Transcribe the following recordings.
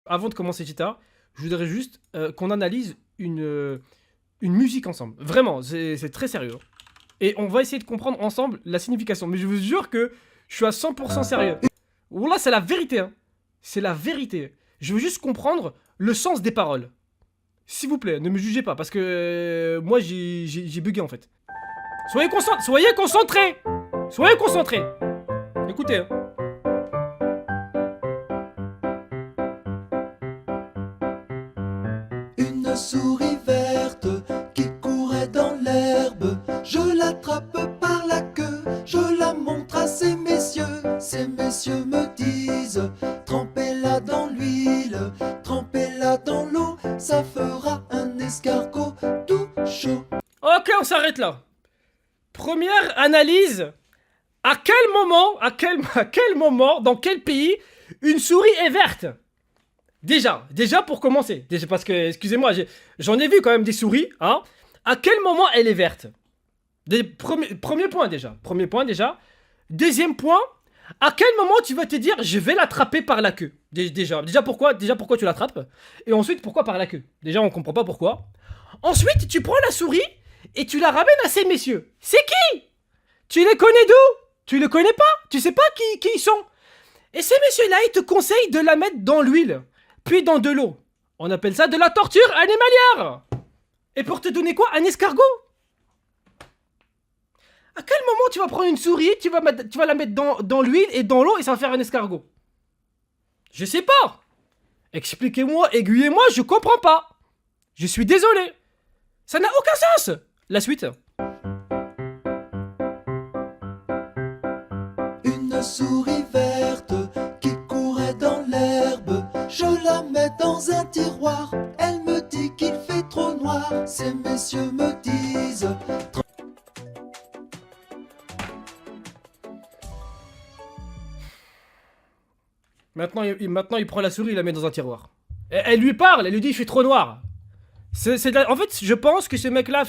avant de commencer Cheetah, je voudrais juste qu'on analyse une musique ensemble. Vraiment, c'est très sérieux. Et on va essayer de comprendre ensemble la signification. Mais je vous jure que je suis à 100% sérieux. Wallah, c'est la vérité, hein. C'est la vérité. Je veux juste comprendre le sens des paroles. S'il vous plaît, ne me jugez pas, parce que moi, j'ai bugué, en fait. Soyez concentrés. Soyez concentrés. Écoutez, hein. Une souris verte qui courait dans l'herbe. Je l'attrape par la queue, je la montre à ces messieurs. Ces messieurs me disent, trempez-la dans l'huile, trempez-la dans l'eau, ça fera un escargot tout chaud. Ok, on s'arrête là. Première analyse. À quel moment, dans quel pays, une souris est verte? Déjà pour commencer. Déjà parce que, excusez-moi, j'en ai vu quand même des souris, hein. À quel moment elle est verte? Premier point déjà. Deuxième point, à quel moment tu vas te dire je vais l'attraper par la queue? Déjà pourquoi tu l'attrapes? Et ensuite pourquoi par la queue? Déjà on comprend pas pourquoi. Ensuite tu prends la souris et tu la ramènes à ces messieurs. C'est qui? Tu les connais d'où? Tu les connais pas? Tu sais pas qui ils sont? Et ces messieurs là ils te conseillent de la mettre dans l'huile, puis dans de l'eau. On appelle ça de la torture animalière. Et pour te donner quoi? Un escargot? À quel moment tu vas prendre une souris, tu vas la mettre dans l'huile et dans l'eau et ça va faire un escargot? Je sais pas. Expliquez-moi, aiguillez-moi, je comprends pas. Je suis désolé. Ça n'a aucun sens. La suite. Une souris verte qui courait dans l'herbe. Je la mets dans un tiroir. Elle me dit qu'il fait trop noir. Ces messieurs me disent. Maintenant, il prend la souris, il la met dans un tiroir. Elle lui parle, elle lui dit il fait trop noir. En fait, je pense que ce mec-là,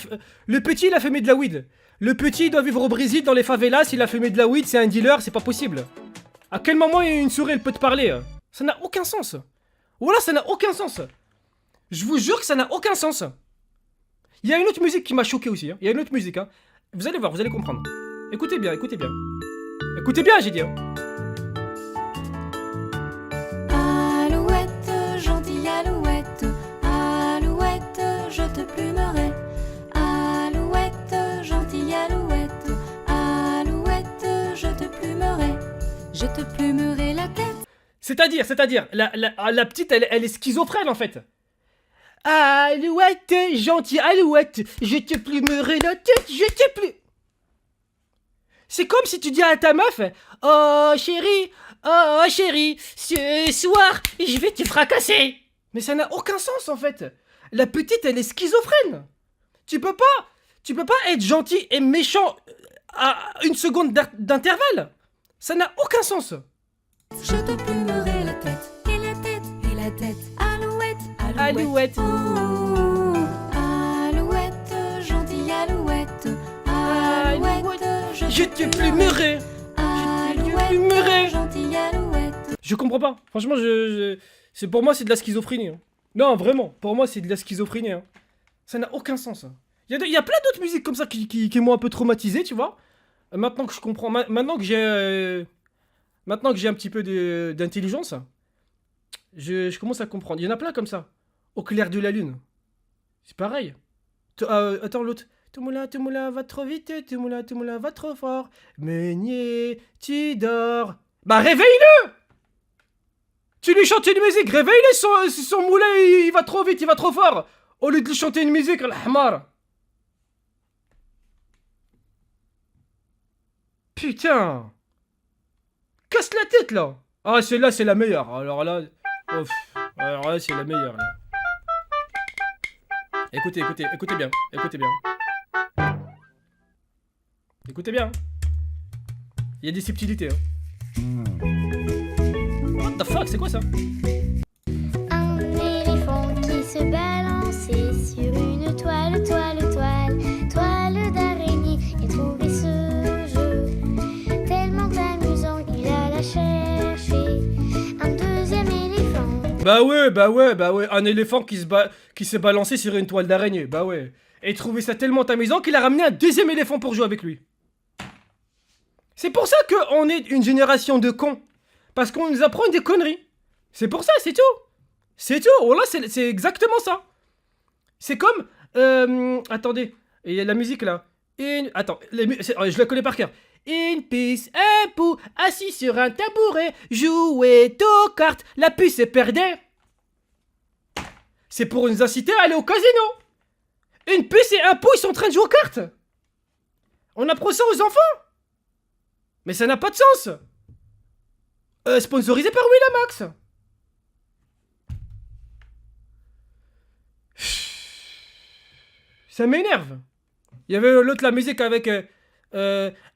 le petit, il a fumé de la weed. Le petit, il doit vivre au Brésil, dans les favelas, il a fumé de la weed, c'est un dealer, c'est pas possible. À quel moment une souris, elle peut te parler? Ça n'a aucun sens. Voilà, ça n'a aucun sens. Je vous jure que ça n'a aucun sens. Il y a une autre musique qui m'a choqué aussi. Il y a une autre musique. Vous allez voir, vous allez comprendre. Écoutez bien. Écoutez bien, j'ai dit. Alouette, gentille alouette, alouette, je te plumerai. Alouette, gentille alouette, alouette, je te plumerai. Je te plumerai la tête. C'est-à-dire, la petite, elle est schizophrène en fait. Alouette, gentille alouette, je te plumerai la tête, je te plumerai. C'est comme si tu dis à ta meuf, oh chérie, ce soir, je vais te fracasser. Mais ça n'a aucun sens en fait. La petite, elle est schizophrène. Tu peux pas être gentil et méchant à une seconde d'intervalle. Ça n'a aucun sens. Je te plumerai la tête, et la tête, et la tête. Alouette, Alouette. Oh, alouette, gentille alouette. Alouette, Je te plumerai. Alouette, gentille alouette. Je comprends pas. Franchement, pour moi, c'est de la schizophrénie. Non, vraiment. Pour moi, c'est de la schizophrénie. Ça n'a aucun sens. Il y a plein d'autres musiques comme ça qui m'ont un peu traumatisé, tu vois. Maintenant que je comprends, maintenant que j'ai un petit peu d'intelligence, je commence à comprendre. Il y en a plein comme ça. Au clair de la lune. C'est pareil. Attends, l'autre. Toumoula, va trop vite. Toumoula, va trop fort. Meunier, tu dors. Bah, réveille-le! Tu lui chantes une musique, réveille-le, son moulin, il va trop vite, il va trop fort. Au lieu de lui chanter une musique, al-hamar. Putain. Casse la tête, là. Ah, celle-là, c'est la meilleure. Alors là, c'est la meilleure, là. Écoutez bien. Écoutez bien. Il y a des subtilités. What the fuck, c'est quoi ça? Un éléphant qui se balançait sur une toile d'araignée. Il trouvait ce jeu tellement amusant qu'il alla chercher un deuxième éléphant. Bah ouais, bah ouais, bah ouais. Un éléphant qui s'est balancé sur une toile d'araignée. Bah ouais. Et il trouvait ça tellement amusant qu'il a ramené un deuxième éléphant pour jouer avec lui. C'est pour ça qu'on est une génération de cons. Parce qu'on nous apprend des conneries. C'est pour ça, c'est tout. C'est tout. Oh là, c'est exactement ça. C'est comme... attendez. Il y a la musique là. Attends, je la connais par cœur. Une puce, un pou, assis sur un tabouret, jouait aux cartes, la puce se perdait. C'est pour nous inciter à aller au casino. Une puce et un pou, ils sont en train de jouer aux cartes. On apprend ça aux enfants. Mais ça n'a pas de sens. Sponsorisé par Winamax. Ça m'énerve. Il y avait l'autre, la musique avec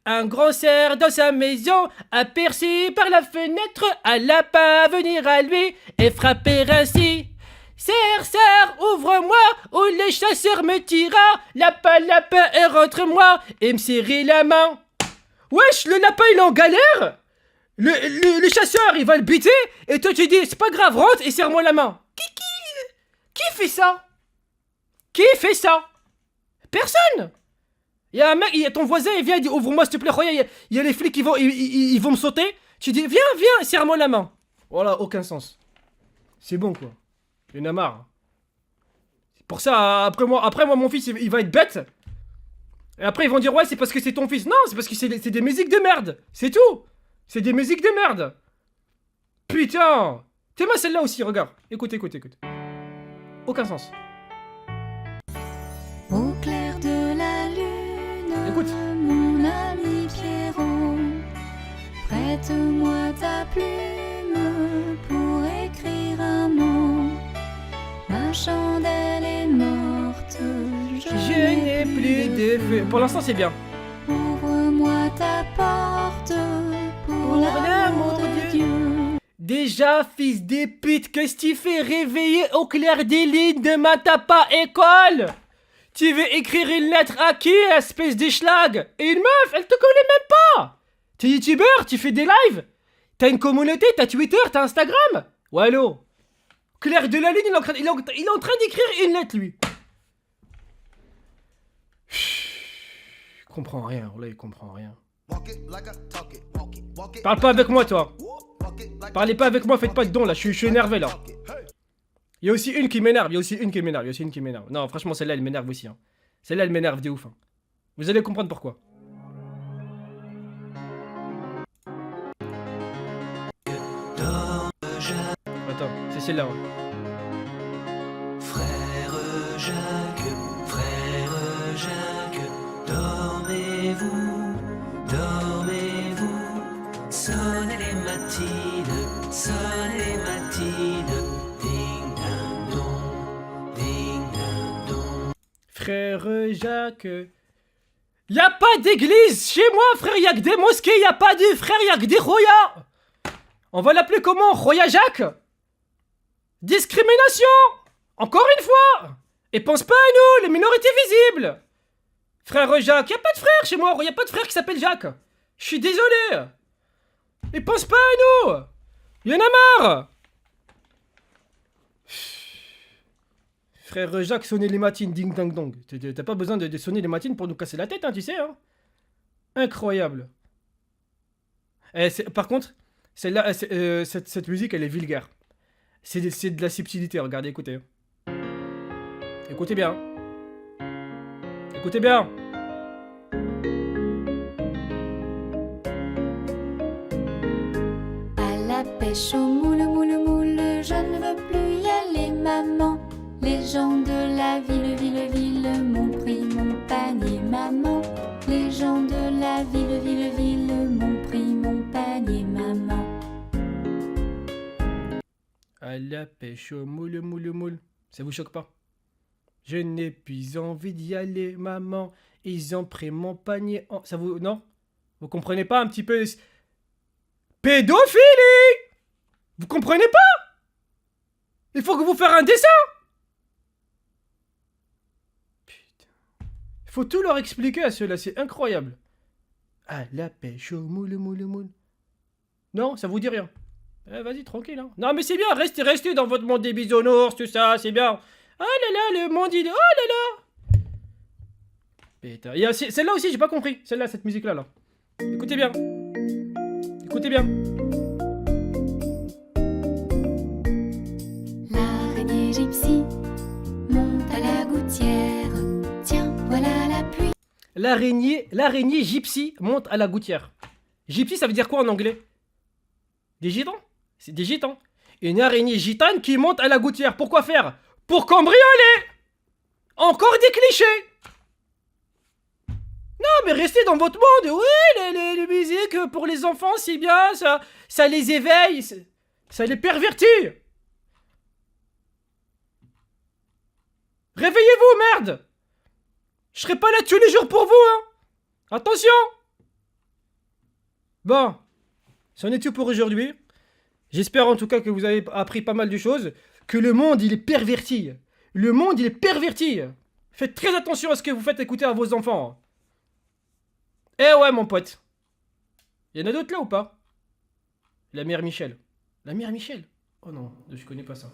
un grand cerf dans sa maison, aperçu par la fenêtre, un lapin venir à lui et frapper ainsi. Cerf, cerf, ouvre-moi, ou les chasseurs me tirera. Lapin, lapin, et rentre-moi, et me serrer la main. Wesh, le lapin il est en galère. Le chasseur il va le buter, et toi tu dis c'est pas grave, rentre et serre-moi la main. Qui fait ça? Qui fait ça? Personne. Il y a un mec, ton voisin il vient, il dit ouvre-moi s'il te plaît, regarde, il y a les flics ils vont me sauter. Tu dis viens, serre-moi la main. Voilà, aucun sens. C'est bon quoi. Il y en a marre. C'est pour ça, après moi mon fils il va être bête. Et après ils vont dire ouais c'est parce que c'est ton fils. Non, c'est parce que c'est des musiques de merde. C'est tout. C'est des musiques de merde. Putain. T'es moi celle-là aussi, regarde. Écoute. Aucun sens. Au clair de la lune, Écoute. mon ami Pierrot, prête-moi ta plume pour écrire un mot. Ma chandelle est morte, Je n'ai plus de feu. Pour l'instant c'est bien. Ouvre-moi ta porte pour l'amour de Dieu. Déjà, fils de pute, qu'est-ce que tu fais réveiller au clair des lignes demain t'as pas école? Tu veux écrire une lettre à qui, espèce de schlag? Et une meuf, elle te connaît même pas. T'es youtubeur, tu fais des lives. T'as une communauté, t'as Twitter, t'as Instagram. Ouais, allô? Clair de la ligne, il est en train d'écrire une lettre, lui. Il comprend rien, là, il comprend rien. Parle pas avec moi, toi. Parlez pas avec moi, faites pas de dons, là, je suis énervé, là. Il y a aussi une qui m'énerve, Non, franchement, celle-là, elle m'énerve aussi. Hein. Celle-là, elle m'énerve de ouf. Hein. Vous allez comprendre pourquoi. Attends, c'est celle-là. Ouais. Frère Jacques, dormez-vous, sonnez les matines, ding ding dong. Frère Jacques. Y a pas d'église chez moi, frère, y'a que des mosquées, y a pas de frère, y'a que des Roya. On va l'appeler comment? Roya Jacques? Discrimination. Encore une fois. Et pense pas à nous, les minorités visibles. Frère Jacques, y a pas de frère chez moi, y a pas de frère qui s'appelle Jacques. Je suis désolé. Et pense pas à nous. Y'en a marre. Frère Jacques, sonner les matines, ding dang dong. T'as pas besoin de sonner les matines pour nous casser la tête, hein, tu sais, hein. Incroyable. Par contre, celle-là, cette musique, elle est vulgaire. C'est de la subtilité, regardez, écoutez. Écoutez bien. Écoutez bien. À la pêche au moule, je ne veux plus y aller, maman. Les gens de la ville m'ont pris mon panier, maman. Les gens de la ville m'ont pris mon panier, maman. À la pêche au moule. Ça vous choque pas? Je n'ai plus envie d'y aller, maman. Ils ont pris mon panier en... Ça vous... Non? Vous comprenez pas un petit peu... Pédophilie! Vous comprenez pas? Il faut que vous fassiez un dessin! Putain. Il faut tout leur expliquer à ceux-là, c'est incroyable. À la pêche au moule. Non, ça vous dit rien. Vas-y, tranquille. Hein. Non, mais c'est bien, restez dans votre monde des bisounours, tout ça, c'est bien. Oh là là, le monde il est... Oh là là. Putain, il y a celle-là aussi, j'ai pas compris. Celle-là, cette musique-là, là. Écoutez bien. Écoutez bien. L'araignée gypsy monte à la gouttière. Tiens, voilà la pluie. L'araignée gypsy monte à la gouttière. Gypsy, ça veut dire quoi en anglais? Des gitans? C'est des gitans. Une araignée gitane qui monte à la gouttière. Pourquoi faire? Pour cambrioler. Encore des clichés. Non, mais restez dans votre monde. Oui, les musiques pour les enfants, c'est bien. Ça les éveille. Ça les pervertit. Réveillez-vous, merde. Je serai pas là tous les jours pour vous, hein. Attention. Bon. C'en est tout pour aujourd'hui. J'espère en tout cas que vous avez appris pas mal de choses. Que le monde, il est perverti. Le monde, il est perverti. Faites très attention à ce que vous faites écouter à vos enfants. Eh ouais, mon pote. Il y en a d'autres là ou pas? La mère Michel. La mère Michel? Oh non, je connais pas ça.